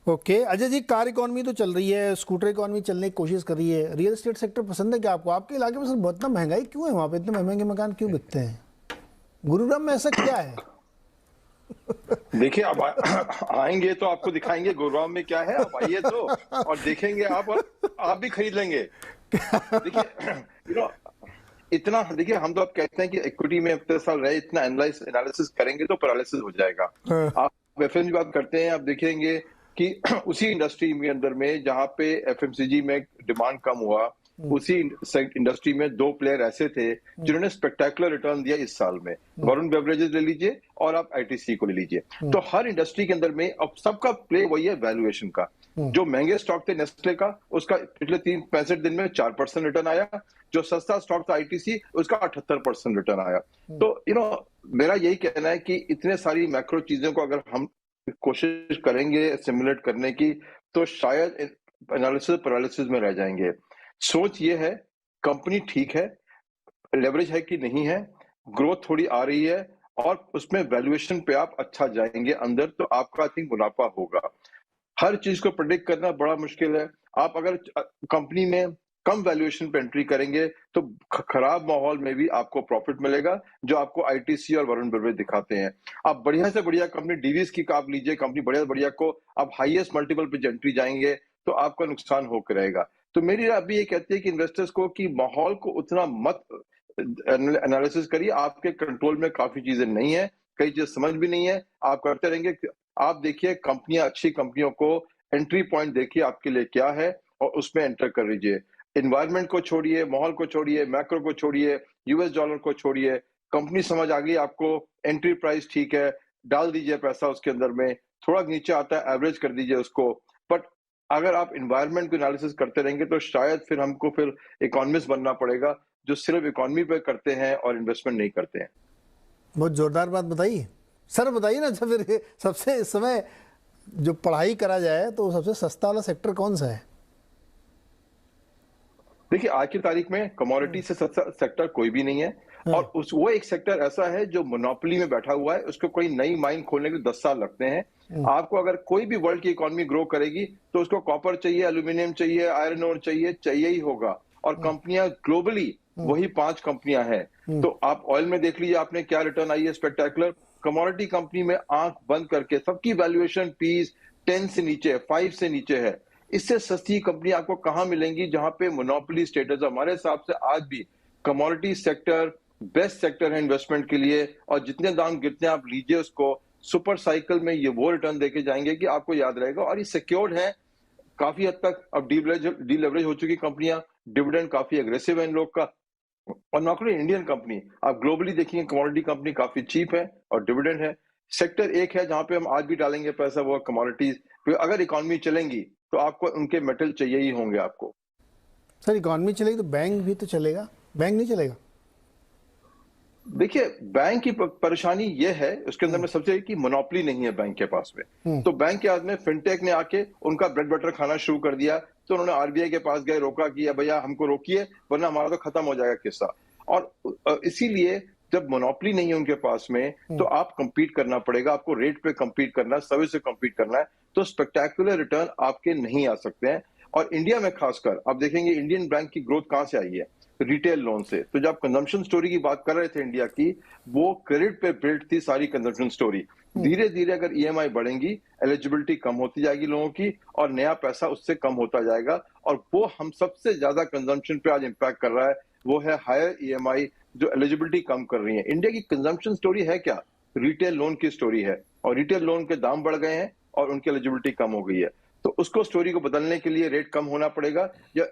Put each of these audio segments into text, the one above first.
Okay Ajay ji, car economy तो चल रही है, स्कूटर इकॉनमी चलने की कोशिश कर रही है, रियल एस्टेट सेक्टर पसंद है क्या आपको? आपके इलाके में सर बहुत इतना महंगाई क्यों है? वहाँ पे इतने महंगे महंगे मकान क्यों बिकते हैं? गुरुग्राम में ऐसा क्या है? देखिए, अब आएंगे तो आपको दिखाएंगे गुरुग्राम में क्या है। आप आइए तो, और देखेंगे आप, और आप भी खरीद लेंगे। देखिए, यू नो इतना, देखिए हम तो अब कहते हैं कि इक्विटी में इतने साल रहे, इतना एनालिसिस करेंगे तो पैरालिसिस हो जाएगा। हाँ, आप एफएमसीजी की बात करते हैं, आप देखेंगे कि उसी इंडस्ट्री के अंदर में जहां पे एफएमसीजी में डिमांड कम हुआ, उसी इंडस्ट्री में दो प्लेयर ऐसे थे जिन्होंने स्पेक्टेकुलर रिटर्न दिया इस साल में। वरुण बेवरेजेस ले लीजिए और आप आईटीसी को ले लीजिए। तो हर इंडस्ट्री के अंदर में अब सबका प्ले वही है, वैल्यूएशन का। जो महंगे स्टॉक थे नेस्ले का, उसका पिछले 65 दिन में 4% रिटर्न आया। जो सस्ता स्टॉक था आईटीसी, उसका 78% रिटर्न आया। तो मेरा यही कहना है कि इतने सारी मैक्रो चीजों को अगर हम कोशिश करेंगे सिमुलेट करने की, तो शायद एनालिसिस पैरालिसिस में रह जाएंगे। सोच ये है, कंपनी ठीक है, लेवरेज है कि नहीं है, ग्रोथ थोड़ी आ रही है, और उसमें वैल्यूएशन पे आप अच्छा जाएंगे अंदर, तो आपका आई थिंक मुनाफा होगा। हर चीज को प्रेडिक्ट करना बड़ा मुश्किल है। आप अगर कंपनी में कम वैल्यूएशन पे एंट्री करेंगे तो खराब माहौल में भी आपको प्रॉफिट मिलेगा, जो आपको आईटीसी और वरुण बेवरेज दिखाते हैं। आप बढ़िया से बढ़िया कंपनी डीवीएस की आप लीजिए, कंपनी बढ़िया बढ़िया को आप हाईएस्ट मल्टीपल पे एंट्री जाएंगे तो आपका नुकसान होकर रहेगा। तो मेरी अभी ये कहती है कि इन्वेस्टर्स को कि माहौल को उतना मत एनालिसिस करिए। आपके कंट्रोल में काफी चीजें नहीं है, कई चीजें समझ भी नहीं है, आप करते रहेंगे। आप देखिए कंपनियां, अच्छी कंपनियों को एंट्री पॉइंट देखिए आपके लिए क्या है, और उसमें एंटर कर लीजिए। एनवायरनमेंट को छोड़िए, माहौल को छोड़िए, मैक्रो को छोड़िए, यूएस डॉलर को छोड़िए। कंपनी समझ आ गई आपको, एंट्री प्राइस ठीक है, डाल दीजिए पैसा उसके अंदर में। थोड़ा नीचे आता है, एवरेज कर दीजिए उसको। बट अगर आप एनवायरनमेंट को एनालिसिस करते रहेंगे तो शायद फिर हमको फिर इकोनॉमिस्ट बनना पड़ेगा, जो सिर्फ इकोनॉमी पे करते हैं और इन्वेस्टमेंट नहीं करते हैं। बहुत जोरदार बात बताइए सर। बताइए ना, जब फिर सबसे इस समय जो पढ़ाई करा जाए तो सबसे सस्ता वाला सेक्टर कौन सा है? देखिए, आज की तारीख में कमोडिटी से सस्ता सेक्टर कोई भी नहीं है। हाँ, और वो एक सेक्टर ऐसा है जो मोनोपोली में बैठा हुआ है, उसको कोई नई माइन खोलने के लिए 10 साल लगते हैं। आपको अगर कोई भी वर्ल्ड की इकोनॉमी ग्रो करेगी तो उसको कॉपर चाहिए, एल्यूमिनियम चाहिए, आयरन ओर चाहिए, चाहिए ही होगा। और कंपनियां ग्लोबली वही 5 कंपनियां हैं। तो आप ऑयल में देख लीजिए, आपने क्या रिटर्न आई है, स्पेक्टेकुलर। कमोडिटी कंपनी में आंख बंद करके सबकी वैल्यूएशन पीस 10 से नीचे है, 5 से नीचे है। इससे सस्ती कंपनी आपको कहां मिलेंगी जहां पे मोनोपोली स्टेटस? हमारे हिसाब से आज भी कमोडिटी सेक्टर बेस्ट सेक्टर है इन्वेस्टमेंट के लिए। और जितने दाम गिरते हैं आप लीजिए उसको, सुपर साइकिल में ये वो रिटर्न देके जाएंगे कि आपको याद रहेगा। और ये सिक्योर्ड है काफी हद तक। अब डीलेवरेज हो चुकी कंपनियां, डिविडेंड काफी एग्रेसिव है इन लोग का। और नौकरी इंडियन कंपनी, आप ग्लोबली देखेंगे कमोडिटी कंपनी काफी चीप है और डिविडेंड है। सेक्टर एक है जहां पे हम आज भी डालेंगे पैसा, वो कमोडिटीज। अगर इकोनॉमी चलेंगी तो आपको उनके मेटल चाहिए ही होंगे आपको। सर इकॉनमी चलेगी तो बैंक भी तो चलेगा, बैंक नहीं चलेगा? देखिए, बैंक की परेशानी ये है उसके अंदर में सबसे कि मोनोपोली नहीं है बैंक के पास में। तो बैंक के आदमी फिनटेक ने आके उनका ब्रेड बटर खाना शुरू कर दिया। तो उन्होंने आरबीआई के पास गए, रोका कि भैया हमको रोकिए वरना हमारा तो खत्म हो जाएगा किस्सा। और इसीलिए जब मोनोपोली नहीं है उनके पास में, तो आप कंपीट करना पड़ेगा, आपको रेट पे कंपीट करना है, सर्विस से कंपीट करना है। तो स्पेक्टेकुलर रिटर्न आपके नहीं आ सकते हैं। और इंडिया में खासकर आप देखेंगे इंडियन बैंक की ग्रोथ कहां से आई है? रिटेल लोन से। तो जब कंजम्पशन स्टोरी की बात कर रहे थे इंडिया की, वो क्रेडिट पे बिल्ड थी सारी कंजम्पशन स्टोरी। धीरे धीरे अगर ईएमआई बढ़ेंगी, एलिजिबिलिटी कम होती जाएगी लोगों की, और नया पैसा उससे कम होता जाएगा। और वो हम सबसे ज्यादा कंजम्पशन पे आज इंपैक्ट कर रहा है, वो है हायर ईएमआई, जो एलिजिबिलिटी कम कर रही है। इंडिया की कंजम्पशन स्टोरी है क्या? रिटेल लोन की स्टोरी है। और रिटेल लोन के दाम बढ़ गए हैं और उनकी एलिजिबिलिटी कम हो गई है। तो उसको स्टोरी को बदलने के लिए रेट कम होना पड़ेगा, या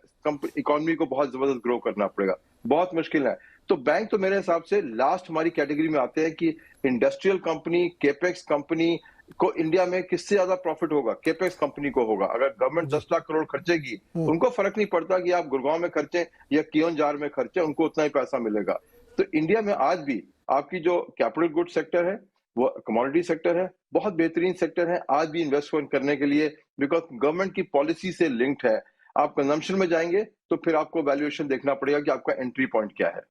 इकोनॉमी को बहुत जबरदस्त ग्रो करना पड़ेगा। बहुत मुश्किल है। तो बैंक तो मेरे हिसाब से लास्ट हमारी कैटेगरी में आते हैं कि इंडस्ट्रियल कंपनी, केपेक्स कंपनी को इंडिया में किससे ज्यादा प्रॉफिट होगा? केपेक्स कंपनी को होगा। अगर गवर्नमेंट 10 लाख करोड़ खर्चेगी, उनको फर्क नहीं पड़ता कि आप गुड़गांव में खर्चे या कियोंझार में खर्चे, उनको उतना ही पैसा मिलेगा। तो इंडिया में आज भी आपकी जो कैपिटल गुड सेक्टर है, वो कमोडिटी सेक्टर है, बहुत बेहतरीन सेक्टर है आज भी इन्वेस्टमेंट करने के लिए, बिकॉज गवर्नमेंट की पॉलिसी से लिंक्ड है। आप कंजम्पशन में जाएंगे तो फिर आपको वैल्यूएशन देखना पड़ेगा कि आपका एंट्री पॉइंट क्या है।